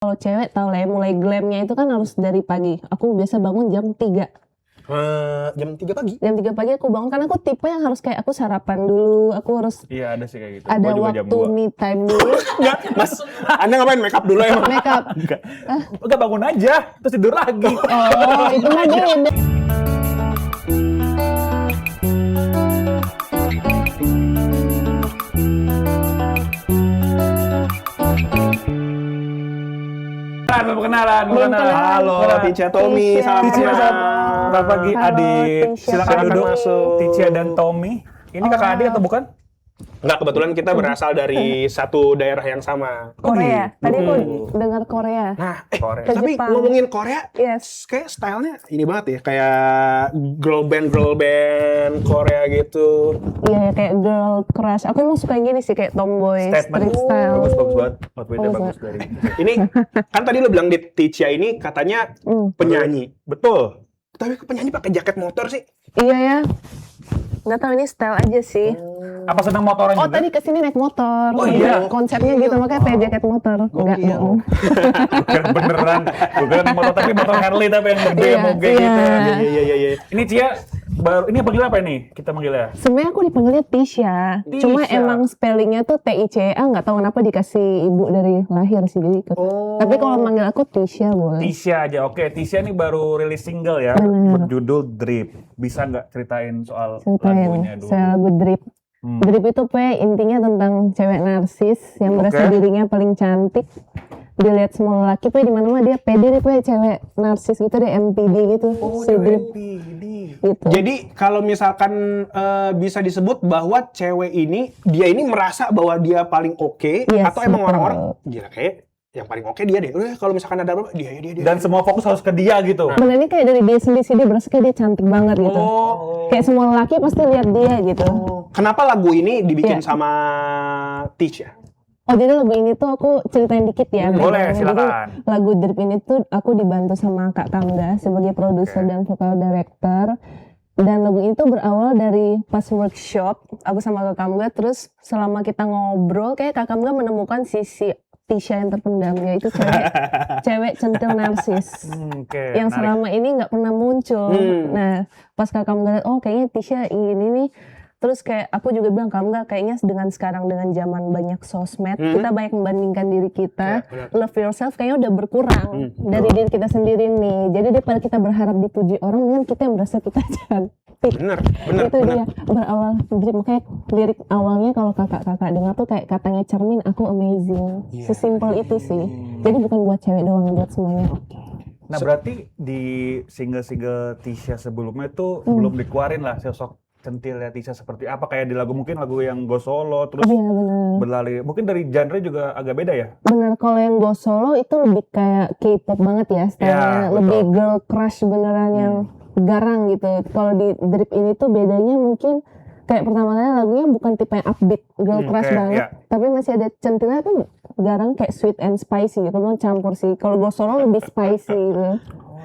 Kalau cewek tau lah ya, mulai glamnya itu kan harus dari pagi. Aku biasa bangun jam 3. Jam 3 pagi? Jam 3 pagi aku bangun, karena aku tipe yang harus kayak aku sarapan dulu. Aku harus Iya ada sih kayak gitu. ada Gua juga jam waktu 2. me time dulu. Enggak, Mas. Anda ngapain make up dulu emang? Makeup. Enggak bangun aja, terus tidur lagi. Oh, itu mah beda. Perkenalan. Belum kenal. Halo, Ticia Tommy, Ticia. salam Ticia, kenal. selamat pagi Halo, adik. Ticia. Silakan Silakan duduk. masuk. Ticia dan Tommy. Ini kakak adik atau bukan? Enggak, kebetulan kita berasal dari satu daerah yang sama. Korea. Tadi aku Hmm. dengar Korea. Nah, Korea. Ke tapi Jepang. ngomongin Korea, Yes. kayak stylenya ini banget ya, kayak girl band Korea gitu. Iya, kayak girl crush. Aku emang suka yang gini sih, kayak tomboy, street style. Bagus banget. Outfitnya Bagus bagus dari. Ini kan tadi lo bilang di Ticia ini katanya penyanyi. Betul. Tapi kok penyanyi pakai jaket motor sih? Iya ya. Nggak tahu, ini style aja sih. Apa senang motoran Oh, juga? tadi kesini naik motor. Oh, iya. Konsepnya gitu, makanya pakai jaket motor. Enggak Gokil. bohong. Bukan beneran. Bukan motor tapi motor Harley tapi yang gede Iya, moge iya. gitu. Iya. Ini Cia baru ini panggil apa ini? Kita manggilnya. Sebenarnya aku dipanggilnya Tisha. Cuma Tisha. emang spellingnya tuh T-I-C-A, nggak tahu kenapa dikasih ibu dari lahir sih, jadi ikut. Tapi kalau manggil aku Tisha boleh. Tisha aja. Oke, Tisha ini baru rilis single ya, Bener. berjudul Drip. Bisa nggak ceritain soal Ceritain lagunya dulu? soal lagu Drip. Drip itu intinya tentang cewek narsis yang merasa Oke. dirinya paling cantik. Dilihat semua lelaki, di mana-mana dia pede deh, cewek narsis gitu deh, MPD gitu. Si Drip gitu. Jadi kalau misalkan bisa disebut bahwa cewek ini, dia ini merasa bahwa dia paling oke, Yes, atau emang betul. orang-orang gila kayak yang paling oke dia deh. Udah kalau misalkan ada apa dia. Dan semua fokus harus ke dia gitu. Sebenarnya kayak dari dia sendiri sih, dia berasa kayak dia cantik banget gitu. Oh. Kayak semua lelaki pasti lihat dia gitu. Kenapa lagu ini dibikin Iya. sama Tisha? Oh, jadi lagu ini tuh aku ceritain dikit ya. Boleh, background-nya. silakan. Jadi, lagu Drip ini tuh aku dibantu sama Kak Kamga sebagai produser dan vokal director. Dan lagu ini tuh berawal dari pas workshop aku sama Kak Kamga, terus selama kita ngobrol kayak Kak Kamga menemukan sisi Tisha yang terpendam, yaitu cewek centil narsis. Oke. Yang menarik. selama ini nggak pernah muncul. Nah, pas Kak Kamga, oh kayaknya Tisha ini nih. Terus kayak aku juga bilang, Kamga kayaknya dengan sekarang dengan zaman banyak sosmed, kita banyak membandingkan diri kita. Ya, benar. Love yourself kayaknya udah berkurang dari diri kita sendiri nih. Jadi daripada kita berharap dipuji orang, mending kita yang merasa kita cantik. Bener. Itu dia berawal Drip. Makanya lirik awalnya kalau kakak-kakak dengar tuh kayak katanya cermin, aku amazing. Sesimpel itu sih. Jadi bukan buat cewek doang, buat semuanya. Nah, berarti di single-single Tisha sebelumnya tuh belum dikeluarin lah sosok centilnya Tisha seperti apa, kayak di lagu mungkin lagu yang Go Solo terus Iya benar. berlari. Mungkin dari genre juga agak beda ya? Bener, kalau yang Go Solo itu lebih kayak K-pop banget ya stylenya, Ya, lebih betul. girl crush beneran yang garang gitu. Kalau di Drip ini tuh bedanya mungkin kayak pertama kali lagunya bukan tipe yang upbeat, girl crush oke, banget, ya. tapi masih ada centilnya tuh garang kayak sweet and spicy gitu, belum campur sih. Kalau Go Solo lebih spicy gitu.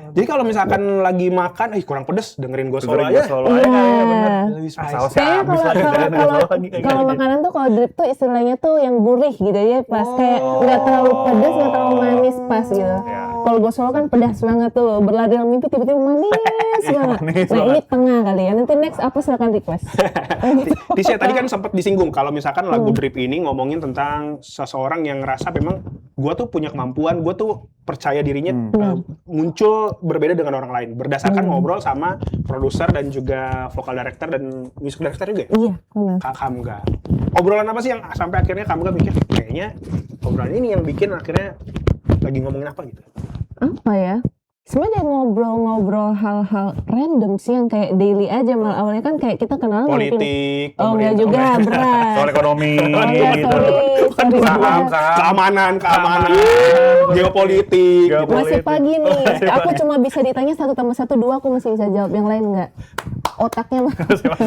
Jadi kalau misalkan lagi makan, kurang pedes, dengerin Go Solo Dengerin Go aja. Solo aja kali ya, bener. Lebih spicy. Sausnya Kayaknya habis kalau lagi dengerin Go Solo lagi kayak kalau gitu. makanan tuh kalau Drip tuh istilahnya tuh yang gurih gitu ya, pas kayak nggak terlalu pedas nggak terlalu manis, pas gitu. Ya. Kalau Go Solo kan pedas banget tuh, berlari dalam mimpi tiba-tiba manis banget. Manis Nah ini banget. tengah kali ya. Nanti next apa silakan request. Tisha tadi kan sempat disinggung kalau misalkan lagu Drip ini ngomongin tentang seseorang yang ngerasa memang gue tuh punya kemampuan, gue tuh percaya dirinya muncul berbeda dengan orang lain berdasarkan ngobrol sama produser dan juga vokal director dan music director juga ya? Iya, benar. Kak Kamga. Obrolan apa sih yang sampai akhirnya Kamga mikir kayaknya obrolan ini yang bikin akhirnya lagi ngomongin apa gitu? Apa ya? Sebenarnya ngobrol-ngobrol hal-hal random sih yang kayak daily aja, malah awalnya kan kayak kita kenal mungkin. Politik, Oh enggak juga, berat. Soal ekonomi Oh iya, gitu. sorry Saham, juga. saham. keamanan, geopolitik. Gitu. Masih pagi nih, Masih aku pagi. cuma bisa ditanya 1 tambah 1, 2, aku masih bisa jawab, yang lain enggak. Otaknya mah.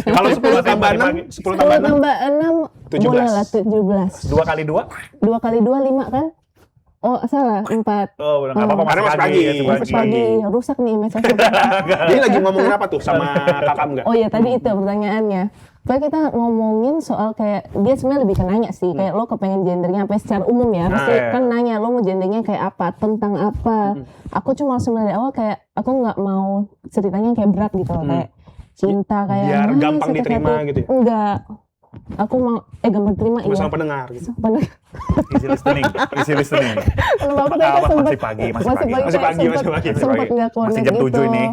Kalau 10 tambah 6, 10 tambah 10 6. tambah 6, 17. boleh lah 17. 2 kali 2? 2 kali 2, 5 kan? Oh salah, 4. Oh, udah nggak apa-apa, Karena masih pagi. ya, Masih pagi, rusak nih image aku. Jadi lagi ngomongin apa tuh sama Kak Kamga? Oh iya, tadi itu pertanyaannya. Pokoknya kita ngomongin soal kayak dia sebenarnya lebih ke nanya sih, kayak lo kepengen gendernya apa ya, secara umum ya, pasti iya. kan nanya lo mau gendernya kayak apa, tentang apa. Aku cuma langsung dari awal kayak aku nggak mau ceritanya kayak berat gitu loh, kayak cinta kayak Biar "Nah, gampang sakit diterima hati." gitu ya? Enggak, aku mau gampang terima Cuma iya. sama pendengar gitu. Pendengar. Easy listening, easy listening. Kalau aku Apa, kayak masih pagi, masih pagi. Masih pagi, masih pagi. Sempat nggak connect Masih jam gitu. 7 ini.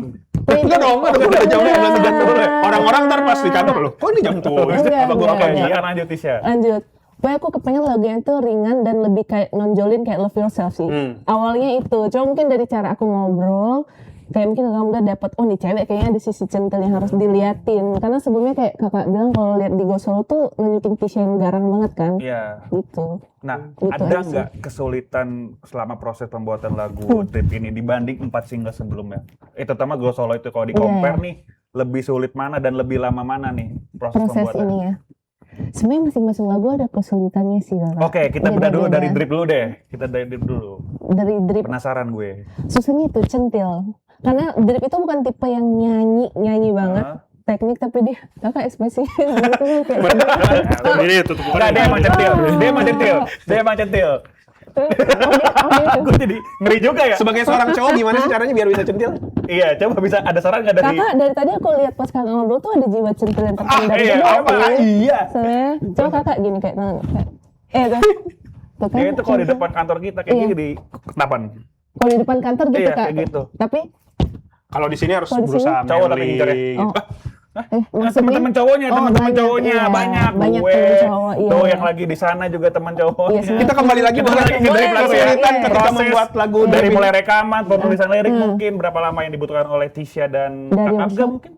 Enggak dong, udah jauh jam 7. Orang-orang ntar pas di kantor loh, kok ini jam 7? Enggak, Apa gua enggak, apa enggak. ya? Lanjut Tisha. Lanjut. Pokoknya aku kepengen lagunya itu ringan dan lebih kayak nonjolin kayak love yourself sih. Awalnya itu, cuma mungkin dari cara aku ngobrol, kayak mungkin kamu udah dapet, oh nih cewek kayaknya ada sisi centil yang harus diliatin. Karena sebelumnya kayak kakak bilang kalau lihat di Go Solo tuh nunjukin Tisha yang garang banget kan. Iya. Gitu. Nah, Gitu ada aja sih. nggak kesulitan selama proses pembuatan lagu Drip ini dibanding 4 single sebelumnya? Terutama Go Solo itu kalau di-compare nih, lebih sulit mana dan lebih lama mana nih proses Proses pembuatan? ini ya. Sebenarnya masing-masing lagu ada kesulitannya sih kakak. Oke, kita bedah dulu Beda-beda. dari Drip dulu deh. Kita dari Drip dulu. Dari Drip Penasaran gue. susahnya itu centil. Karena Drip itu bukan tipe yang nyanyi banget. Hah? Teknik tapi dia kakak ekspresi gitu kan kayak Ini tutup Enggak, dia emang centil. Dia emang centil. Dia emang centil. Gue jadi ngeri juga ya. Sebagai seorang cowok gimana sih caranya biar bisa centil? Iya, coba bisa ada saran nggak dari? Kakak dari tadi aku lihat pas kakak ngobrol tuh ada jiwa centil yang terpendam iya, gitu apa? sih. Iya. Soalnya coba kakak gini kayak tuh tuh kan Ya itu kalau di centil. depan kantor kita kayak Iya. gini di ketapan. Kalau di depan kantor gitu Iya, kak. kayak gitu. Tapi Kalau di sini harus Kalau di sini? berusaha Cowok tapi manly ngincer ya? gitu. Oh. Nah, maksudnya teman-teman cowoknya, Oh, teman-teman banyak, cowoknya iya. banyak Banyak gue. teman cowok, iya. Tuh yang lagi di sana juga teman cowoknya. Iya, semua. Kita kembali lagi Kita bahas balik ke Drip lagu ya. kesulitan Iya. ketika Proses membuat lagu dari Drip mulai ini. rekaman, penulisan lirik mungkin berapa lama yang dibutuhkan oleh Tisha dan dari Kak Abga workshop mungkin?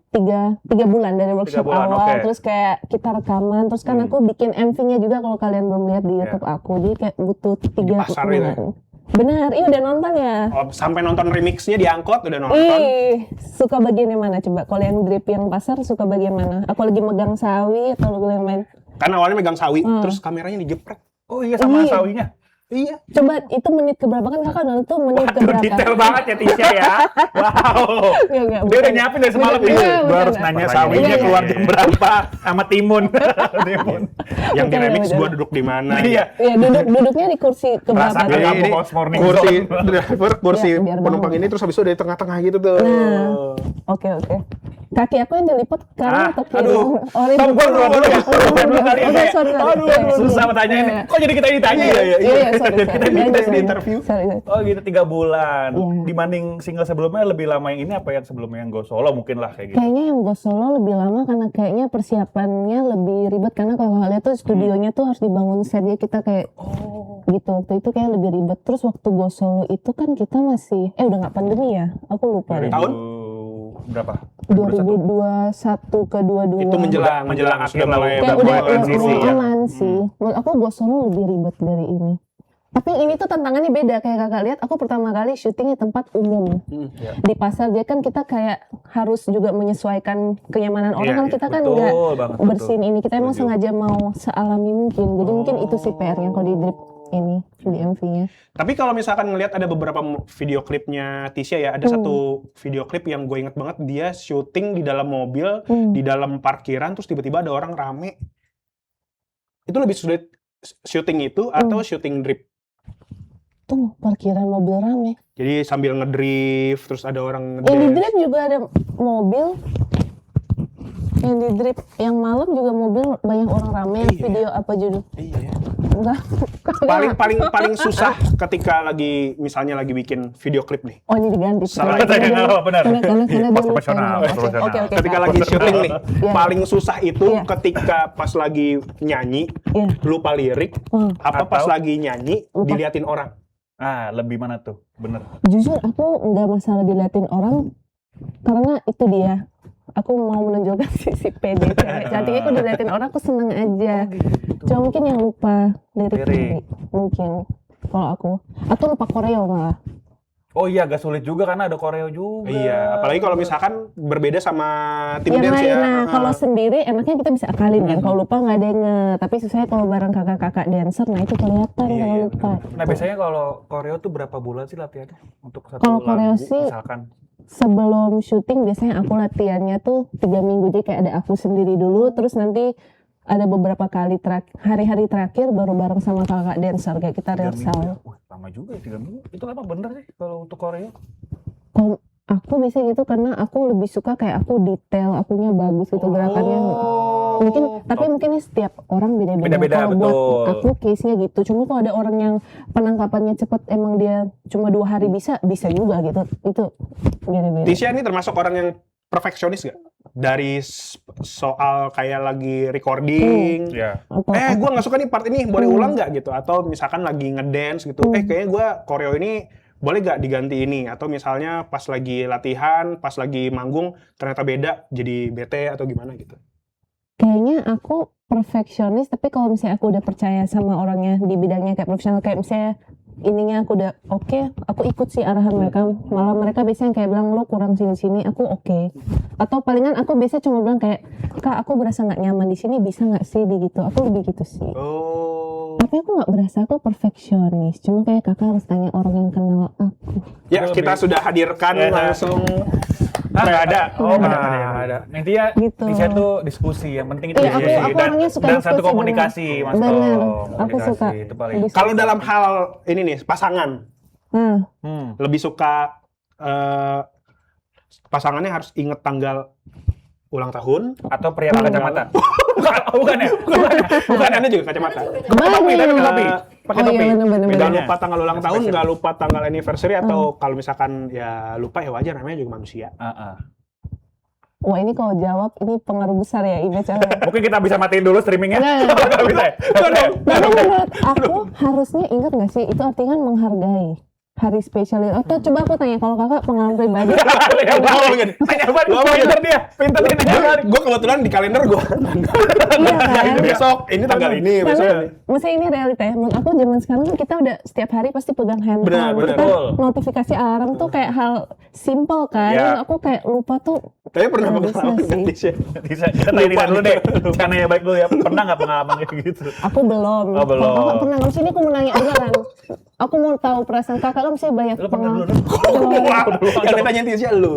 tiga bulan dari workshop bulan, awal oke. terus kayak kita rekaman terus kan aku bikin MV-nya juga kalau kalian belum lihat di YouTube aku jadi kayak butuh 3 Dipasarin ya? bulan. Benar, iya udah nonton ya. Oh, sampai nonton remixnya diangkut udah nonton. Ih, suka bagian yang mana coba? Kalau yang Drip yang pasar suka bagian mana? Aku lagi megang sawi atau lagi main? Kan awalnya megang sawi, terus kameranya digeprek. Oh iya sama Iya. sawinya. Iya. Coba itu menit keberapa kan kakak nonton tuh menit Waduh, keberapa? detail banget ya Tisha ya. Wow. Enggak, Dia udah nyiapin dari semalam nih. Bukan, Gue bukan. harus nanya Iya, sawinya iya. keluar jam berapa sama timun. Timun. Yang di Betul, remix betul. gua duduk di mana? Iya. Iya duduknya di kursi keberapa? Rasakan Ini, kamu ini Post Morning kursi Zone. driver, kursi Iya, biar penumpang bangun. ini terus habis itu dari tengah-tengah gitu tuh. Nah. Oke. Kaki aku yang dilipet kanan atau kiri? aduh. Oh, ini Tom, gua keluar dulu ya. Keluar dulu kali ya, Oke, kayak, sorry. aduh, susah bertanya ini. Kok jadi kita yang ditanya ya? Iya, sorry. Kita di interview. Sorry. Oh gitu 3 bulan. Iya. Dibanding single sebelumnya lebih lama yang ini apa yang sebelumnya yang Go Solo mungkin lah kayak gitu. Kayaknya yang Go Solo lebih lama karena kayaknya persiapannya lebih ribet karena kalau lihat tuh studionya tuh harus dibangun set jadi kita kayak gitu waktu itu kayak lebih ribet terus waktu Go Solo itu kan kita masih udah nggak pandemi ya aku lupa deh Tahun? Berapa? 2021 ke 22 Itu menjelang Menjelang sudah akhir mulai lah, kayak udah udah mulai transisi ya. aman sih menurut aku Go Solo lebih ribet dari ini tapi ini tuh tantangannya beda kayak kakak lihat aku pertama kali syuting di tempat umum Ya. di pasar dia kan kita kayak harus juga menyesuaikan kenyamanan orang Iya, kan iya. kita kan Betul nggak banget, bersihin ini kita emang Setuju. sengaja mau sealami mungkin jadi mungkin itu sih PR-nya kalau di Drip ini di MV-nya Tapi kalau misalkan ngelihat ada beberapa video klipnya Tisha ya, ada satu video klip yang gue inget banget dia syuting di dalam mobil, di dalam parkiran terus tiba-tiba ada orang rame. Itu lebih sulit syuting itu atau syuting Drip? tuh parkiran mobil rame Jadi sambil ngedrift terus ada orang yang di ngedance. Drip juga ada mobil yang di Drip yang malam juga mobil banyak orang rame yang Iya. video apa judul Iya ya. enggak Paling susah ketika lagi misalnya lagi bikin video klip nih. oh ini diganti Salah. Benar. karena dia lupa. Profesional, profesional. Oke, Ketika Kak. lagi syuting nih, Iya. paling susah itu Iya. ketika pas lagi nyanyi, Iya. lupa lirik, apa pas Atau- lagi nyanyi, Lupa. diliatin orang. Ah, lebih mana tuh? Bener. Jujur aku nggak masalah diliatin orang karena itu dia. Aku mau menunjukkan sisi pede cewek cantiknya aku diliatin orang aku seneng aja. Cuma mungkin yang lupa lirik Lirik. mungkin kalau aku atau lupa koreo malah. Oh iya, agak sulit juga karena ada koreo juga. Iya, apalagi kalau misalkan berbeda sama tim yang dance lain. ya. Nah, kalau sendiri enaknya kita bisa akalin kan. Kalau lupa nggak ada yang tapi susahnya kalau bareng kakak-kakak dancer, nah itu kelihatan Iya, kalau iya, lupa. Nah, biasanya kalau koreo tuh berapa bulan sih latihannya untuk satu Kalau lagu koreo sih, misalkan? Sebelum syuting biasanya aku latihannya tuh 3 minggu, jadi kayak ada aku sendiri dulu, terus nanti ada beberapa kali hari-hari terakhir baru bareng sama kakak dancer kayak kita 3 minggu ya? rehearsal. Wah, lama juga ya 3 minggu. Itu apa bener sih kalau untuk koreo? Kalau aku biasanya gitu karena aku lebih suka kayak aku detail, akunya bagus gitu gerakannya. Mungkin setiap orang beda-beda. Beda-beda, Kalau buat betul. aku case-nya gitu. Cuma kalau ada orang yang penangkapannya cepet, emang dia cuma 2 hari bisa juga gitu. Itu beda-beda. Tisha ini termasuk orang yang perfeksionis gak? Dari soal kayak lagi recording, Ya. Apa- gue nggak suka nih part ini, boleh ulang nggak gitu? Atau misalkan lagi ngedance gitu, kayaknya gue koreo ini boleh nggak diganti ini? Atau misalnya pas lagi latihan, pas lagi manggung ternyata beda, jadi bete atau gimana gitu? Kayaknya aku perfeksionis, tapi kalau misalnya aku udah percaya sama orangnya di bidangnya kayak profesional, kayak misalnya ininya aku udah oke, aku ikut sih arahan mereka. Malah mereka biasanya kayak bilang lo kurang sini-sini, aku oke. Atau palingan aku biasanya cuma bilang kayak, Kak aku berasa nggak nyaman di sini, bisa nggak sih di gitu. Aku lebih gitu sih. Oh. Tapi aku nggak berasa aku perfeksionis. Cuma kayak kakak harus tanya orang yang kenal aku. Ya, kita sudah hadirkan Ya, langsung. Nggak ada. Oh, Nggak nggak ada. Intinya Gitu. Tisha tuh diskusi. Yang penting itu Iya, aku diskusi. orangnya suka dan diskusi, satu komunikasi, Mas Tom. Benar. Aku Komunikasi, suka. itu paling. Lebih Kalau dalam hal ini nih, pasangan, Nah, lebih suka pasangannya harus inget tanggal ulang tahun. Atau pria pakai kacamata. Bukan ya? Bukan, Anda juga kacamata. Topi, tapi pakai topi. Pakai Oh topi. iya, bener-bener. Nggak Bedanya. lupa tanggal ulang tahun, Spesial. nggak lupa tanggal anniversary, atau kalau misalkan ya lupa ya wajar, namanya juga manusia. wah ini kalau jawab ini pengaruh besar ya image aku. Mungkin kita bisa matiin dulu streamingnya. Nggak. Nggak bisa ya? Tapi menurut aku harusnya ingat nggak sih itu artinya kan menghargai hari spesial itu. Atau coba aku tanya kalau kakak pengalaman pribadi. Ya, tanya apa? Pinter dia. Pinter dia. nanya balik. Gue kebetulan di kalender gue. Iya kan? Besok, ini tanggal ini, besok ini. Maksudnya ini realita ya. Menurut aku zaman sekarang kan kita udah setiap hari pasti pegang handphone. Benar, Kita betul. notifikasi alarm tuh kayak hal simple kan. Ya. Aku kayak lupa tuh. Tapi pernah Nggak bisa pengalaman sih. nggak Tisha? Bisa kita dulu deh. Jangan nanya baik dulu ya. Pernah nggak pengalaman kayak gitu? Aku belum. Oh, belum. Kalau kakak pernah nggak sih ini aku mau nanya beneran. Aku mau tahu perasaan kakak kan mesti banyak Lu pernah dulu? pengalaman. Yang ditanya Tisha lu.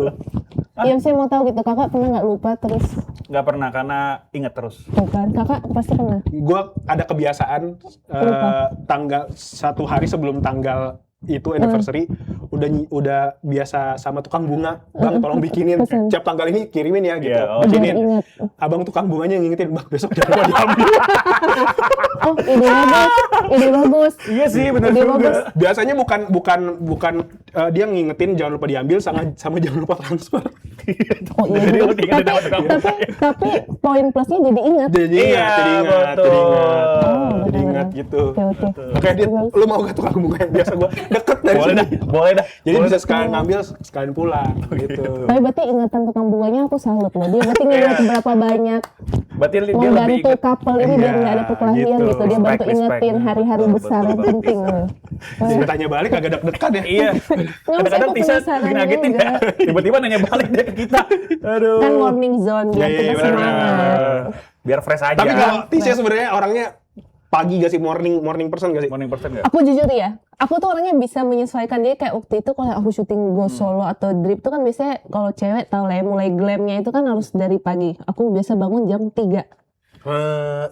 Iya, saya mau tahu gitu. Kakak pernah nggak lupa terus? Nggak pernah karena inget terus. Tuh kan, kakak pasti pernah. Gue ada kebiasaan tanggal 1 hari sebelum tanggal itu anniversary udah biasa sama tukang bunga, bang tolong bikinin Pesan. tiap tanggal ini kirimin ya gitu, Iya, oh. bikinin. Biar ingat. Abang tukang bunganya ngingetin, bang besok jangan lupa diambil. Oh, ide bagus. Ide bagus. Iya sih, bener Ide juga. bagus. Biasanya bukan dia ngingetin jangan lupa diambil sama jangan lupa transfer. Oh iya. Jadi lu bener. diingetin sama tukang bunga. Tapi poin plusnya jadi ingat. Jadi Iya, betul. jadi ingat gitu. Oke. Oke, Dit, lu mau gak tukang bunga yang biasa gua deket dari Boleh sini. dah, boleh dah. Jadi Boleh bisa dah. sekalian ngambil, sekalian pulang gitu. Tapi berarti ingatan tukang bunganya aku salut loh. Dia berarti nginget berapa banyak Berarti dia lebih membantu inget. couple ini biar nggak ada perkelahian gitu. gitu. Dia bantu Respect, ingetin respect. hari-hari Betul, besar betul, yang betul. penting. Bisa tanya balik agak deg-degan ya. Iya. Kadang-kadang aku Tisha penasaran bikin ngagetin juga. ya. Tiba-tiba nanya balik dia ke kita. Aduh. Kan morning zone biar Iya, kita iya, benar, semangat. Bener. Biar fresh aja. Tapi kalau Tisha sebenarnya orangnya pagi gak sih, morning person gak sih? morning person nggak? Aku jujur ya, aku tuh orangnya bisa menyesuaikan. Dia kayak waktu itu kalau aku syuting go solo atau drip tuh kan biasanya kalau cewek tau lah ya, mulai glamnya itu kan harus dari pagi. Aku biasa bangun jam 3.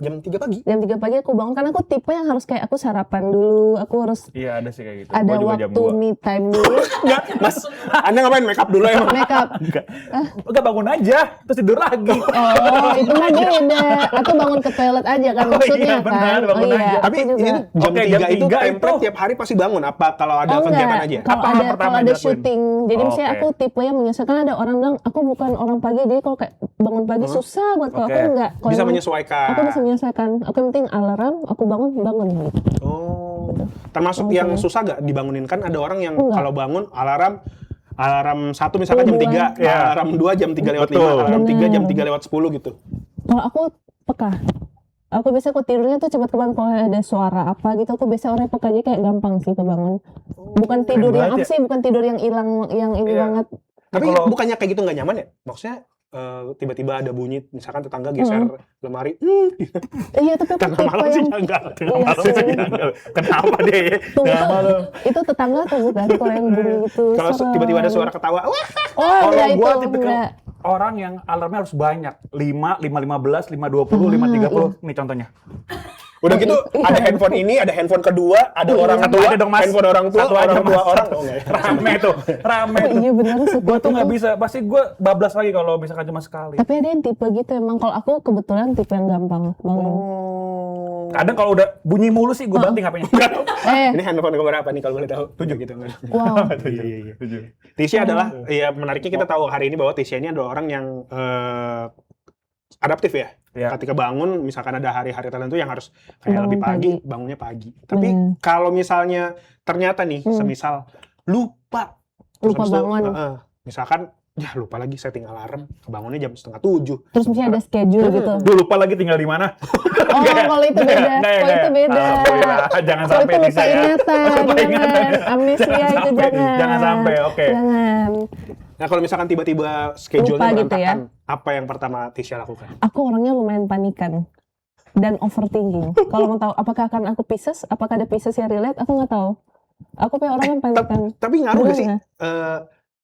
Jam 3 pagi. Jam 3 pagi aku bangun karena aku tipe yang harus kayak aku sarapan dulu, aku harus Iya ada sih kayak gitu. ada Gua juga jam waktu 2. me time dulu. Enggak, Mas. Anda ngapain make up dulu emang? Make up. Enggak bangun aja, terus tidur lagi. Oh, itu mah beda. Atau bangun ke toilet aja kan Oh, maksudnya iya, kan. benar, bangun oh iya, aja. aku Tapi juga. ini jam Oke, 3 jam itu 3 template itu. tiap hari pasti bangun. Apa kalau ada Oh, kegiatan enggak. aja? Kalau Apa hal ada pertama kalau yang ada dilakuin? syuting, jadi Oh, misalnya oke. aku tipe yang menyesuaikan. Ada orang bilang aku bukan orang pagi, jadi kalau kayak bangun pagi susah buat kalau Oke. aku enggak. Kalau Bisa emang menyesuaikan. Aku bisa menyesuaikan. Aku yang penting alarm, aku bangun gitu. Oh. Termasuk yang susah gak dibangunin? Kan ada orang yang Enggak. kalau bangun alarm 1 misalkan jam 3, Ya. alarm 2 jam 3 lewat 5, Betul. alarm 3 jam Bener. 3 lewat 10 gitu. Kalau aku peka. Aku biasa aku tidurnya tuh cepat kebangun kalau ada suara apa gitu. Aku biasa orang pekanya kayak gampang sih kebangun. Bukan tidur yang apa banget ya. sih? Bukan tidur yang hilang, yang ini Iya. banget. Tapi Kalau- bukannya kayak gitu nggak nyaman ya? Maksudnya tiba-tiba ada bunyi, misalkan tetangga geser lemari. Iya, tapi aku Tengah tipe malam sih yang janggal. Tengah Iya malam sih. sih janggal. Kenapa deh? Tunggu, Tengah malam. itu tetangga atau bukan? Kalau yang bunyi gitu. Kalau serem. tiba-tiba ada suara ketawa, wah, Oh, Kalau enggak itu gua tipikal enggak. orang yang alarmnya harus banyak. 5, 5.15, 5.20, 5.30. Nih contohnya. udah gitu Iya. ada handphone ini, ada handphone kedua, ada orang Satu tua, aja dong, Mas. handphone orang tua, Satu aja, orang tua, Mas. orang. Oh, enggak ya. Rame tuh. Rame Oh, tuh. iya benar Gua tuh nggak bisa. Pasti gua bablas lagi kalau misalkan cuma sekali. Tapi ada yang tipe gitu emang. Kalau aku kebetulan tipe yang gampang bangun. Oh. Kadang kalau udah bunyi mulu sih gua banting HP-nya. Ini handphone nomor berapa nih kalau boleh tahu? 7 gitu kan. Wow. Iya, iya, iya. Tisha adalah, ya menariknya kita tahu hari ini bahwa Tisha ini adalah orang yang adaptif ya. Ya. Ketika bangun, misalkan ada hari-hari tertentu yang harus kayak Bangun lebih pagi, pagi. bangunnya pagi. Tapi Bener. kalau misalnya ternyata nih, semisal lupa, terus Lupa habis itu, bangun. misalkan ya lupa lagi setting alarm, kebangunnya jam 6:30. Terus mesti ada schedule gitu. Gue lupa lagi tinggal di mana. Oh, kalau itu beda. Kalau itu beda. Jangan Kalau sampai itu lupa Tisha ya. ingatan, Lupa ingatan. jangan. Amnesia Jangan itu sampai, jangan. jangan sampai, oke. Jangan. Nah kalau misalkan tiba-tiba schedule-nya Lupa gitu ya. berantakan, apa yang pertama Tisha lakukan? Aku orangnya lumayan panikan dan overthinking. Kalau mau tahu apakah akan aku Pisces, apakah ada Pisces yang relate, aku nggak tahu. Aku kayak orang yang panikan. Tapi ngaruh Bener gak sih nggak?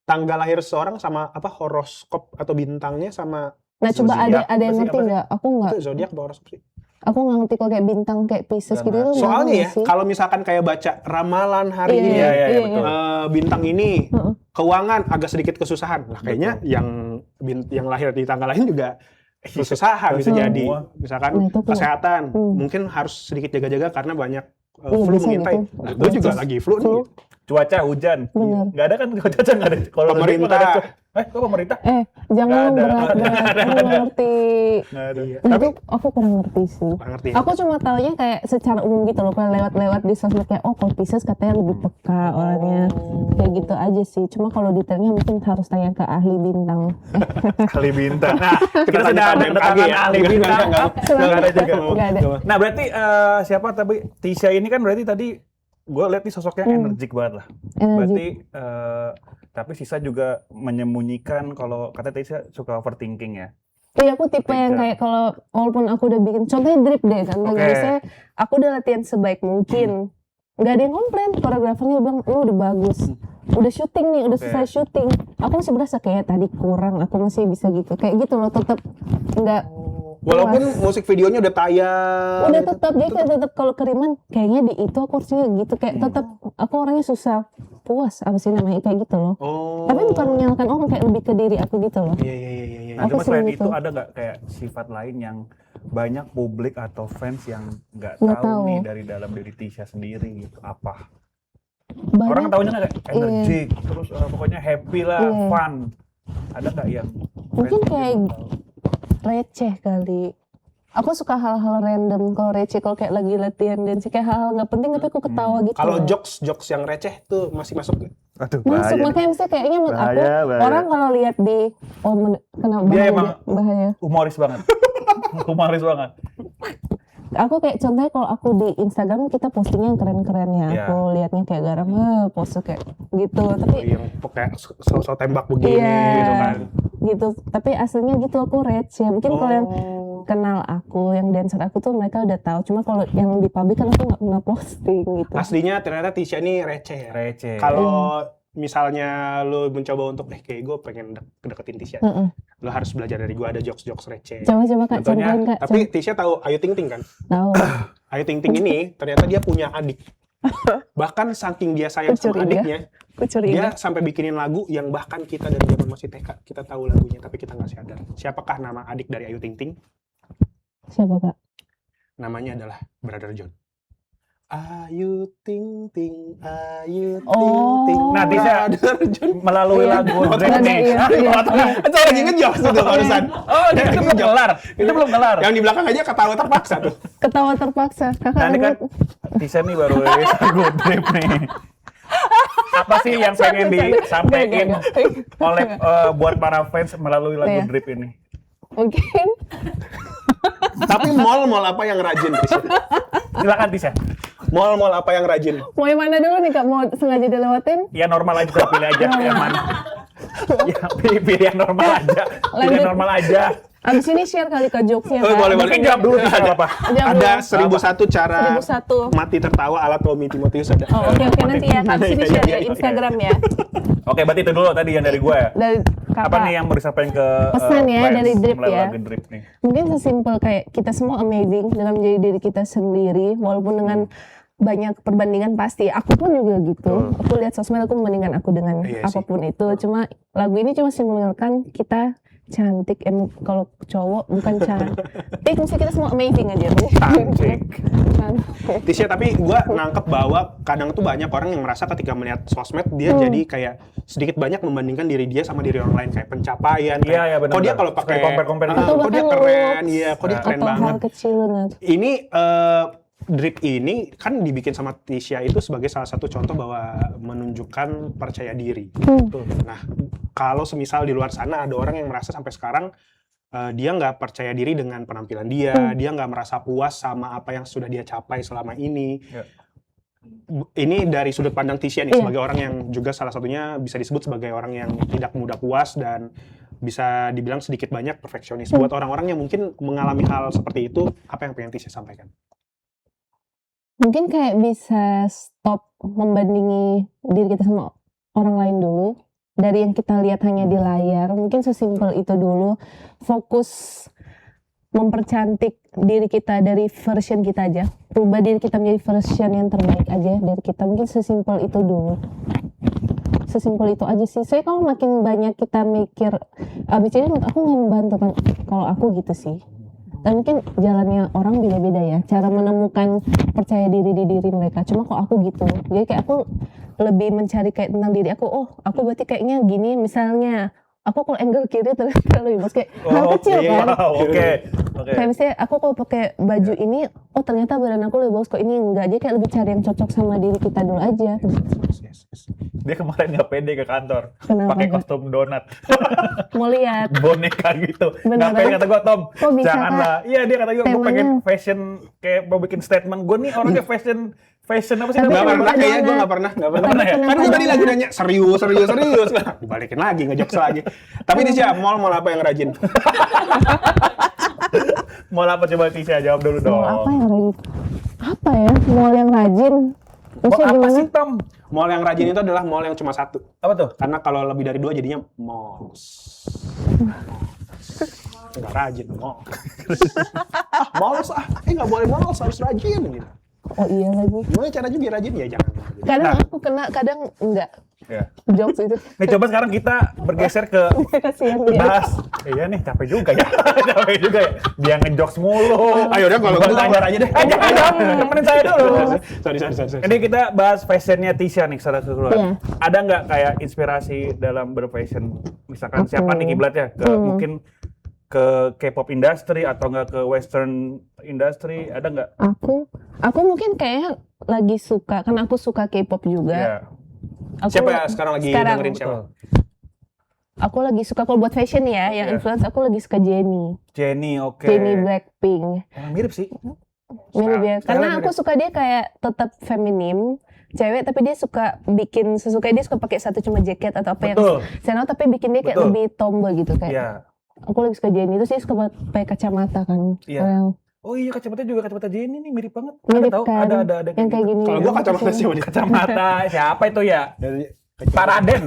tanggal lahir seseorang sama apa horoskop atau bintangnya sama Nah, coba Zodiak. ada yang Apa sih, ngerti apa sih? nggak? Aku nggak. itu zodiak atau horoskop sih? Aku nggak ngerti kalau kayak bintang kayak Pisces Nggak gitu itu. Soalnya ya, ngaruh nggak sih? kalau misalkan kayak baca ramalan hari Iya, ini, Iya, iya, iya, betul. bintang ini, Heeh. keuangan agak sedikit kesusahan. Lah kayaknya yang lahir di tanggal lain juga kesusahan bisa Semua. jadi. Misalkan Nah, itu aku- kesehatan, mungkin harus sedikit jaga-jaga karena banyak Iya, flu bisa mengintai. gitu. Nah, gue juga lagi flu nih. Cuaca hujan. Bener. Nggak ada kan cuaca nggak ada. Kalau Pemerintah. nggak ada. Kok pemerintah? Jangan Nggak ada. berat-berat. Aku nggak ngerti. Nggak ada. Iya. Nah, Tapi itu aku kurang ngerti sih. kurang ngerti ya. Aku cuma taunya kayak secara umum gitu loh, kalau lewat-lewat di sosmed kayak oh kalau Pisces katanya lebih peka orangnya, kayak gitu aja sih. Cuma kalau detailnya mungkin harus tanya ke ahli bintang. Ahli bintang. Nah, kita tanya sudah sama ada BMKG kedatangan ya. ahli Nggak, bintang. nggak Nggak ada juga. Nggak ada. Nah, berarti siapa tapi Tisha ini kan berarti tadi gue lihat nih sosoknya energik banget lah. Energi. Berarti tapi Sisa juga menyembunyikan kalau kata Tisha suka overthinking ya. Iya, aku tipe yang Trigger. kayak kalau walaupun aku udah bikin, contohnya drip deh kan, Oke. biasanya aku udah latihan sebaik mungkin, nggak ada yang komplain, koreografernya bilang lu udah bagus, udah syuting nih, udah Oke. selesai syuting, aku masih berasa kayak tadi kurang, aku masih bisa gitu, kayak gitu loh, tetap nggak Walaupun puas. musik videonya udah tayang. Udah gitu. tetap dia kayak tetap kalau keriman kayaknya di itu aku harusnya gitu, kayak tetap aku orangnya susah puas apa sih namanya kayak gitu loh. Oh. Tapi bukan menyalahkan orang, kayak lebih ke diri aku gitu loh. Iya, iya, iya, iya. Nah, Aku cuma selain sering itu gitu. ada nggak kayak sifat lain yang banyak publik atau fans yang nggak Nggak tahu tahu. nih dari dalam diri Tisha sendiri gitu apa? Banyak. Orang tahunya nggak kayak Iya. energik, terus pokoknya happy lah, Iya. fun. Ada nggak yang Mungkin fans kayak mungkin tahu? receh kali. Aku suka hal-hal random kalau receh, kalau kayak lagi latihan dan sih kayak hal-hal nggak penting tapi aku ketawa gitu. Kalau loh. jokes yang receh tuh masih masuk nggak? Aduh, masuk, bahaya. makanya misalnya kayaknya menurut aku Bahaya. orang kalau lihat di kenapa Dia bahaya, emang- bahaya. Humoris banget. Humoris banget. Aku kayak contohnya kalau aku di Instagram kita postingnya yang keren-keren ya. Iya. Aku liatnya kayak garam, pose kayak gitu. Tapi Yang kayak so tembak begini Iya. gitu kan. gitu. Tapi aslinya gitu aku receh. Mungkin kalau yang Oh. kenal aku, yang dancer aku tuh mereka udah tahu. Cuma kalau yang di publik kan aku nggak pernah posting gitu. Aslinya ternyata Tisha ini receh ya. Receh. Kalau misalnya lu mencoba untuk kayak gue pengen deketin Tisha, Heeh. lu harus belajar dari gue, ada jokes receh. Coba-coba Kak, Contohnya, contohin Kak. tapi Tisha tahu Ayu Ting Ting kan? Tahu. Ayu Ting Ting ini ternyata dia punya adik. Bahkan saking dia sayang Aku sama curiga. adiknya, Aku curiga. dia sampai bikinin lagu yang bahkan kita dari zaman masih TK kita tahu lagunya, tapi kita nggak sadar. Siapakah nama adik dari Ayu Ting Ting? Siapa Kak? Namanya adalah Brother John. Ayu Ting Ting, Ayu Ting Oh. Ting. Nah, Tisha Brother John. melalui Iya. lagu Ada, Drake nih. iya, iya. Itu lagi ngejokes itu barusan. Oh, jadi itu belum kelar. Itu belum kelar. Yang di belakang aja ketawa terpaksa tuh. Ketawa terpaksa. Kakak Nah, ini kan ingat? Tisha nih baru rilis lagu Drip nih. Apa sih yang pengen disampaikan oleh buat para fans melalui lagu Iya. Drip ini? Mungkin Tapi mall apa yang rajin, Tisha? Silakan Tisha. Mall apa yang rajin? Mau yang mana dulu nih Kak? Mau sengaja dilewatin? Ya normal aja, pilih aja yang mana. Ya pilih yang normal aja. Pilih yang normal aja. Abis ini share kali ke jokesnya Oh, Kak. boleh. Mungkin jawab dulu Tisha apa? Jawab Ada dulu. 1001 cara 1001. mati tertawa ala Tommy Timotius ada. Oh oke nanti ya Kak. Abis ini share Iya, di iya. Instagram ya. Oke, berarti itu dulu tadi yang dari gue ya. Dari Kakak. Apa nih yang mau disampaikan ke Pesan ya, fans dari Drip melalui ya. lagu Drip nih? Mungkin sesimpel kayak kita semua amazing dalam menjadi diri kita sendiri, walaupun dengan banyak perbandingan pasti. Aku pun juga gitu. Aku lihat sosmed, aku membandingkan aku dengan Iya sih. apapun itu. Cuma lagu ini cuma simbolkan kita cantik. Kalau cowok bukan cantik, mesti kita semua amazing aja. Cantik. Cantik. Tisha, tapi gue nangkep bahwa kadang tuh banyak orang yang merasa ketika melihat sosmed dia jadi kayak sedikit banyak membandingkan diri dia sama diri orang lain, kayak pencapaian. Iya, iya, benar. Kok dia kalau Suka pakai compare-compare gitu. Atau kok dia bahkan keren, looks. iya, kok dia keren Atau banget. hal kecil banget. Ini Drip ini kan dibikin sama Tisha itu sebagai salah satu contoh bahwa menunjukkan percaya diri. Nah, kalau semisal di luar sana ada orang yang merasa sampai sekarang dia nggak percaya diri dengan penampilan dia nggak merasa puas sama apa yang sudah dia capai selama ini. Ya. Ini dari sudut pandang Tisha nih, Iya. sebagai orang yang juga salah satunya bisa disebut sebagai orang yang tidak mudah puas dan bisa dibilang sedikit banyak perfeksionis. Buat orang-orang yang mungkin mengalami hal seperti itu, apa yang pengen Tisha sampaikan? Mungkin kayak bisa stop membandingi diri kita sama orang lain dulu. Dari yang kita lihat hanya di layar, mungkin sesimpel itu dulu. Fokus mempercantik diri kita dari version kita aja. Rubah diri kita menjadi version yang terbaik aja dari kita. Mungkin sesimpel itu dulu. Sesimpel itu aja sih. Saya kalau makin banyak kita mikir, abis ini menurut aku nggak membantu kan. Kalau aku gitu sih. Dan mungkin jalannya orang beda-beda ya, cara menemukan percaya diri di diri mereka. Cuma kok aku gitu, jadi kayak aku lebih mencari kayak tentang diri aku. Oh, aku berarti kayaknya gini, misalnya aku kalau angle kiri ternyata lebih bagus, kayak hal kecil kan. Wow, oke. Kayak misalnya aku kalau pakai baju ini, oh ternyata badan aku lebih bagus kok ini enggak. Jadi kayak lebih cari yang cocok sama diri kita dulu aja. Yes. Dia kemarin nggak pede ke kantor, Kenapa, pakai Kak? kostum donat, Mau lihat. boneka gitu. Nggak Beneran? pede kata gue, Tom. Kok bisa, Janganlah. Iya, dia kata gue Temanya- pengen fashion, kayak mau bikin statement. Gue nih orangnya fashion apa sih Tapi namanya? Nggak kenapa pernah, kayaknya gue donat? nggak pernah. Nggak Kan pernah ya? Kenapa gue tadi donat? lagi nanya serius. Dibalikin lagi, ngejokes lagi. Tapi Tisha, mall apa yang rajin? Mau apa coba Tisha jawab dulu dong. Mau apa yang rajin? Apa ya? Mau yang rajin? Mau Maksudnya apa gimana? sih Tom? Mall yang rajin itu adalah mall yang cuma satu. Apa tuh? Karena kalau lebih dari dua jadinya malls. Nggak rajin, mall. Malls nggak boleh malls, harus rajin. Gitu. Oh iya lagi. Gimana cara juga rajin? Ya jangan. Kadang aku kena, kadang enggak. Ya. Jokes itu. Nih coba sekarang kita bergeser ke Kasihan dia. bahas. Iya nih capek juga ya. Capek juga ya. Dia ngejokes mulu. Ayo deh kalau gitu tanya aja deh. Jangan, temenin saya dulu. Sorry. Ini kita bahas fashionnya Tisha nih secara keseluruhan. Iya. Ada nggak kayak inspirasi dalam berfashion? Misalkan siapa nih kiblatnya? Ke mungkin ke K-pop industry atau nggak ke Western industry? Ada nggak? Aku mungkin kayak lagi suka, karena aku suka K-pop juga. Iya. Aku, Siapa ya sekarang lagi dengerin siapa? Aku lagi suka kalau buat fashion ya, yang Iya. influence aku lagi suka Jennie. Jennie, oke. Jennie Blackpink. Emang mirip sih. Mirip ya. Style Karena aku mirip. suka dia kayak tetap feminim, cewek tapi dia suka bikin sesuka, dia suka pakai satu cuma jaket atau apa Betul. yang senang, tapi bikin dia kayak Betul. lebih tomboy gitu kayak. Iya. Aku lagi suka Jennie, terus dia suka buat pakai kacamata kan. Iya. Yang Oh iya kacamata juga kacamata Jennie nih mirip banget. mirip Ada tahu? kan. Ada yang kayak gini. Kalau gua kacamata siapa nih? Kacamata siapa itu ya? Pak Raden.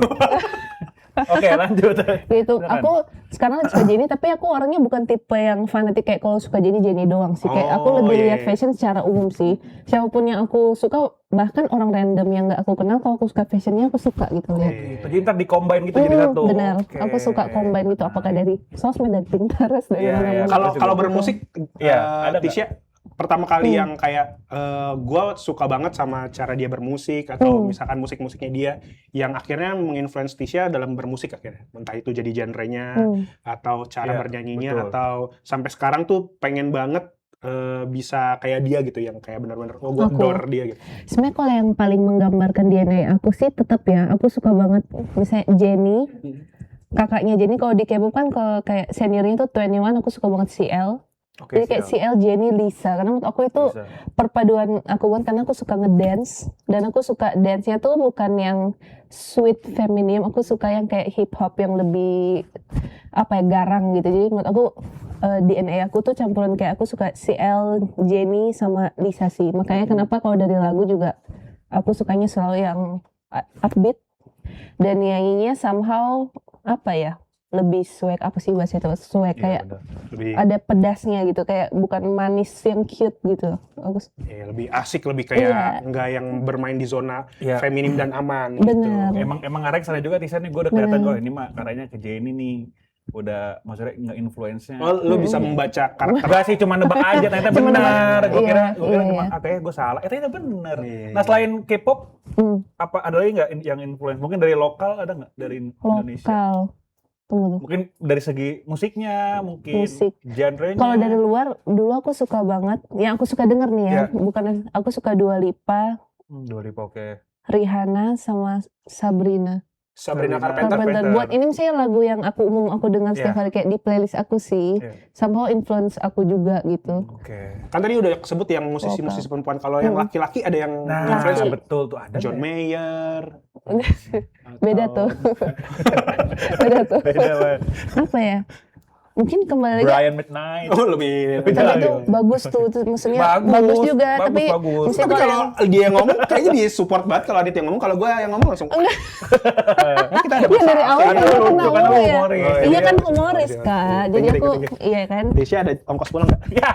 Oke, lanjut. Gitu. Silakan. Aku sekarang lagi suka Jennie, tapi aku orangnya bukan tipe yang fanatik kayak kalau suka Jennie doang sih. Kayak aku Oh, lebih iya. lihat fashion secara umum sih. Siapapun yang aku suka, bahkan orang random yang nggak aku kenal, kalau aku suka fashionnya aku suka gitu lihat. Jadi ntar di-combine gitu jadi satu. Benar. Oke. Aku suka combine gitu, apakah dari sosmed, dari Pinterest, dari Iya, mana-mana. iya. Kalau Betul kalau juga. bermusik, Iya, ada nggak? Tisha pertama kali yang kayak gue suka banget sama cara dia bermusik atau misalkan musik-musiknya dia yang akhirnya menginfluence Tisha dalam bermusik akhirnya, entah itu jadi genrenya atau cara Iya, bernyanyinya betul. atau sampai sekarang tuh pengen banget bisa kayak dia gitu, yang kayak benar-benar gue Aku. adore dia gitu. Sebenarnya kalau yang paling menggambarkan DNA aku sih tetap ya, aku suka banget misalnya Jennie, kakaknya Jennie. Kalau di K-pop kan kalau kayak seniornya tuh 21, aku suka banget CL. Oke, Jadi kayak CL, Jenny, Lisa. Karena menurut aku itu Bisa. perpaduan aku banget karena aku suka ngedance dan aku suka dance-nya tuh bukan yang sweet feminim, aku suka yang kayak hip hop yang lebih apa ya, garang gitu. Jadi menurut aku DNA aku tuh campuran kayak aku suka CL, Jenny sama Lisa sih. Makanya kenapa kalau dari lagu juga aku sukanya selalu yang upbeat dan nyanyinya somehow apa ya, lebih swag, apa sih bahasa itu, swag Iya, kayak benar. Lebih ada pedasnya gitu, kayak bukan manis yang cute gitu. Aku lebih asik, lebih kayak Iya. nggak yang bermain di zona Iya. feminim dan aman Bener. gitu. Emang arek sana juga Tisa nih, gue udah kelihatan, Bener. oh ini mah karanya ke Jenny nih. Udah maksudnya nge-influence-nya. Oh, lu bisa membaca karakter. Enggak sih, cuma nebak aja, ternyata Cuma benar. nebak. Gue kira, Iya. kayaknya gue salah. Ternyata benar. Iya, Nah, iya. selain K-pop, Hmm, apa ada lagi nggak yang influence? Mungkin dari lokal ada nggak dari Indonesia? lokal. Tunggu. Mungkin dari segi musiknya, mungkin Musik. genre-nya. Kalau dari luar, dulu aku suka banget, yang aku suka denger nih ya, Iya. bukan aku suka Dua Lipa, Dua Lipa, oke. Rihanna sama Sabrina. Sabrina Sabrina Carpenter. Carpenter. Buat ini misalnya lagu yang aku dengar setiap Iya. hari kayak di playlist aku sih, Iya. somehow influence aku juga gitu. Oke. Kan tadi udah sebut yang musisi-musisi perempuan. Kalau yang laki-laki ada yang Nah, influence betul tuh ada. John nggak? Mayer. Beda atau- tuh. Beda tuh. Beda, Pak. Apa ya? Mungkin kembali lagi. Brian Midnight. Oh, lebih Beda Tapi lagi. itu bagus tuh, maksudnya Bagus, bagus juga. bagus, Tapi bagus. misalnya Tapi kalau dia yang ngomong kayaknya dia support banget. Kalau Adit yang ngomong, kalau gue yang ngomong langsung. Nah, kita ada Iya, dari masalah. awal Kan kan lu aku kan tahu ya. humoris. Iya kan Iya. humoris Oke, kak. oke. Jadi Thank you, aku, thank you. iya kan. Tisha ada ongkos pulang nggak? Ya,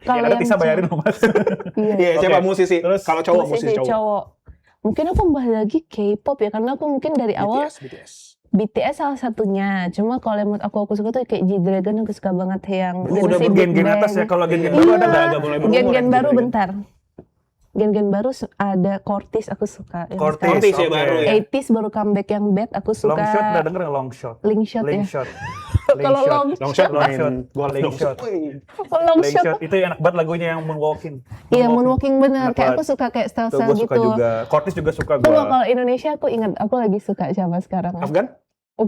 Kalau ya ada yang Tisa bayarin loh, Mas. Iya. Iya, siapa Oke. musisi? Terus Kalau cowok, Musisi musisi cowok. cowok. Mungkin aku kembali lagi K-pop ya, karena aku mungkin dari awal BTS. BTS salah satunya. Cuma kalau yang menurut aku suka tuh kayak G-Dragon, aku suka banget yang Oh, udah generasi gen-gen Big atas ya. Bang. Kalau gen-gen Iya. baru ada nggak? Agak mulai berumur Gen-gen ya, baru G-Dragon. bentar. Gen-gen baru ada Cortis, aku suka. Yang Cortis, sekarang. Cortis ya, oke. baru ya. 80s baru comeback yang Bad, aku suka. Long shot udah denger nggak long shot? Link Shot Link ya. shot. Kalau long Long shot Long main shot. golf Link dong. shot. Wih. Long Link Shot. shot itu enak banget lagunya yang moonwalking. Iya, moonwalking bener. Enak Kayak aku banget. suka kayak Tuh style-style gue suka gitu. juga. Cortis juga suka Tunggu, gue. kalau Indonesia aku ingat, aku lagi suka siapa sekarang? Afgan? Oh,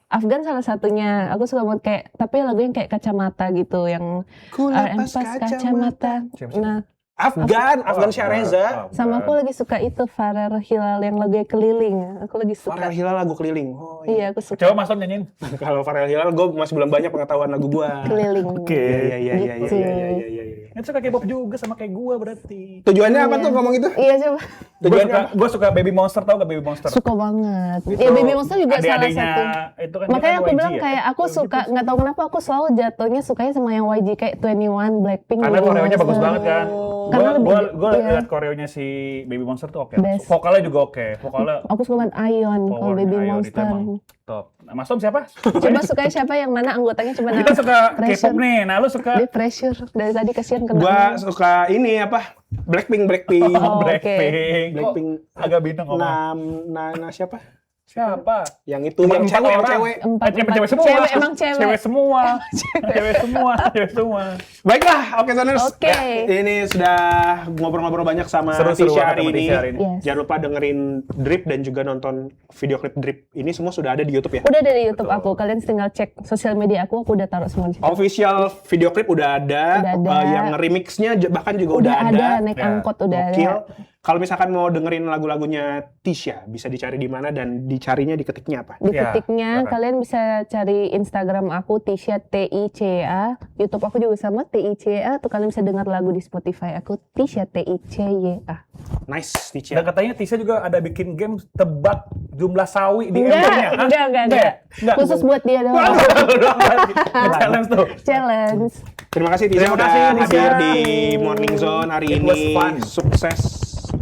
Afgan salah satunya. Aku suka banget kayak, tapi lagu yang kayak kacamata gitu, yang Ku R&M pas kacamata. Siapa sih? Nah, Afgan Syahreza. sama aku lagi suka itu Farel Hilal yang lagu Keliling. Aku lagi suka. Farel Hilal lagu keliling. Oh Iya, aku suka Coba Mas Tom nyanyiin. Kalau Farel Hilal gue masih belum banyak pengetahuan lagu gue. Keliling. Oke. Iya iya iya Gitu. iya. Itu suka K-pop juga sama kayak gue berarti. Tujuannya apa Iya. tuh ngomong itu? Iya, coba. Tujuannya apa? Gue suka Baby Monster, tau gak Baby Monster? Suka banget. Itu Iya, Baby Monster juga salah adik-adiknya satu. itu kan Makanya dia aku kan bilang YG ya? kayak aku suka, nggak tahu kenapa aku selalu jatuhnya sukanya sama yang YG kayak 21, Blackpink. Karena Baby koreonya bagus Monster. banget kan. Karena Gue lebih- iya. liat koreonya si Baby Monster tuh oke. Best. Vokalnya juga oke. Vokalnya Aku suka banget Ion kalau powernya Baby Ion itu Monster. emang top. Nah, Mas Tom siapa? Coba suka siapa yang mana anggotanya coba Kita suka Pressure. K-pop nih. Nah, lu suka Dia pressure dari tadi kasihan kena. Gue suka ini apa? Blackpink. Oh, Blackpink. Blackpink. Kok agak bintang ngomong. Nah siapa? Siapa? Yang itu Cuma yang empat cewek, yang orang. cewek. Cewek semua. Cewek, emang cewek. Cewek semua. Cewek semua. Cewek semua. Baiklah, oke Zoners. Oke. Ya, ini sudah ngobrol-ngobrol banyak sama Seru-seru Tisha banget hari sama ini. Tisha hari ini. Yes. Jangan lupa dengerin Drip dan juga nonton video klip Drip. Ini semua sudah ada di YouTube ya. Udah dari YouTube aku, kalian tinggal cek sosial media aku udah taruh semua di situ. Official video klip udah ada, Udah ada. yang remixnya bahkan juga udah Udah ada, naik Ya. angkot udah Gokil. ada. Kalau misalkan mau dengerin lagu-lagunya Tisha, bisa dicari di mana dan dicarinya diketiknya apa? Di Ya, ketiknya silakan. kalian bisa cari Instagram aku Tisha TICA, YouTube aku juga sama TICA, tuh kalian bisa dengar lagu di Spotify aku Tisha TICYA. Nice, Tisha. Dan katanya Tisha juga ada bikin game tebak jumlah sawi di Enggak, embernya. Hah? enggak. Enggak. Khusus buat dia doang. Challenge tuh. Challenge. Terima kasih Tisha Terima udah kasih, Tisha. hadir di Morning Zone hari It ini. was fun. Sukses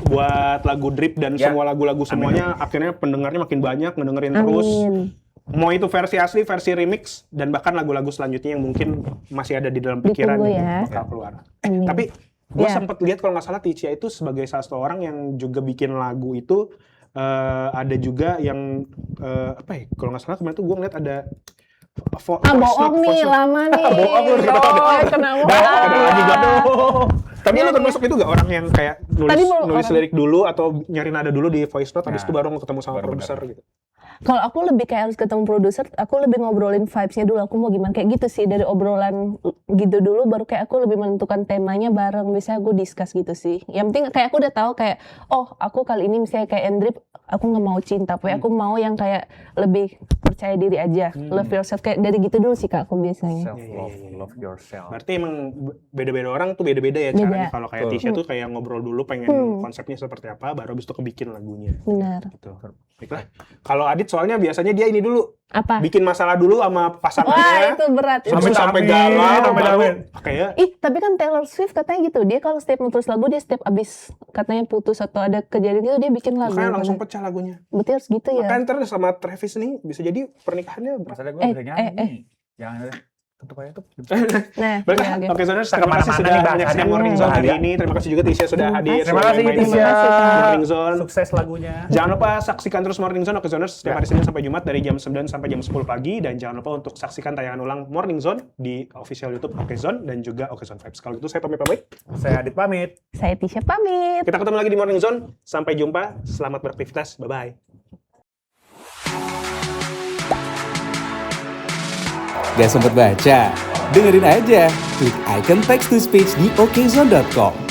buat lagu Drip dan Ya. semua lagu-lagu semuanya. Akhirnya pendengarnya makin banyak, ngedengerin terus. Amin. Mau itu versi asli, versi remix, dan bahkan lagu-lagu selanjutnya yang mungkin masih ada di dalam pikiran Ditunggu nih, ya. bakal keluar. Amin. Tapi gue Ya. sempet lihat kalau nggak salah Tisha itu sebagai salah satu orang yang juga bikin lagu itu ada juga yang apa ya? Kalau nggak salah kemarin tuh gue ngeliat ada Bohong nih, lama nih. Bohong lu, Kenapa? ada lagi gak? Tapi Iya, lu termasuk itu gak orang yang kayak nulis Tadi mau nulis orang- lirik dulu atau nyari nada dulu di voice note, habis Nah, itu baru ketemu sama baru produser gitu? Kalau aku lebih kayak harus ketemu produser, aku lebih ngobrolin vibes-nya dulu, aku mau gimana kayak gitu sih, dari obrolan gitu dulu baru kayak aku lebih menentukan temanya bareng, biasanya aku discuss gitu sih. Yang penting kayak aku udah tahu kayak oh aku kali ini misalnya kayak Endrip aku nggak mau cinta, pokoknya aku mau yang kayak lebih percaya diri aja, love yourself kayak dari gitu dulu sih Kak aku biasanya. Self love, love yourself. Berarti emang beda-beda orang tuh beda-beda ya Beda. caranya. Kalau kayak Betul. Tisha tuh kayak ngobrol dulu pengen konsepnya seperti apa, baru habis itu kebikin lagunya. Benar. Gitu. Baiklah. Kalau Adit soalnya biasanya dia ini dulu Apa? bikin masalah dulu sama Wah pasangannya. itu berat. Sampai Sampai galau, sampai baru damit. kayak Ih, tapi kan Taylor Swift katanya gitu. Dia kalau setiap nulis lagu, dia setiap abis katanya putus atau ada kejadian gitu, dia bikin lagu. makanya langsung pecah lagunya. Berarti harus gitu ya. Makanya ntar sama Travis nih bisa jadi pernikahannya Masalah gue Eh, bisa nyanyi. eh. Jangan tutup aja tuh. Nah, Baiklah, oke. oke Zoners, Kita terima kasih kemana-mana sudah nih, bahasannya. menyaksikan Morning Zone hari Bahaya. ini. Terima kasih juga Tisha sudah hadir. Terima kasih Main-main di Tisha. Morning Zone. Sukses lagunya. Jangan lupa saksikan terus Morning Zone Oke Zoners setiap hari Senin sampai Jumat dari jam 9 sampai jam 10 pagi. Dan jangan lupa untuk saksikan tayangan ulang Morning Zone di official YouTube Oke Zone dan juga Oke Zone Vibes. Kalau gitu saya pamit. Saya Adit pamit. Saya Tisha pamit. Kita ketemu lagi di Morning Zone. Sampai jumpa. Selamat beraktivitas. Bye-bye. Gak sempet baca? Dengerin aja, klik icon text to speech di okezone.com.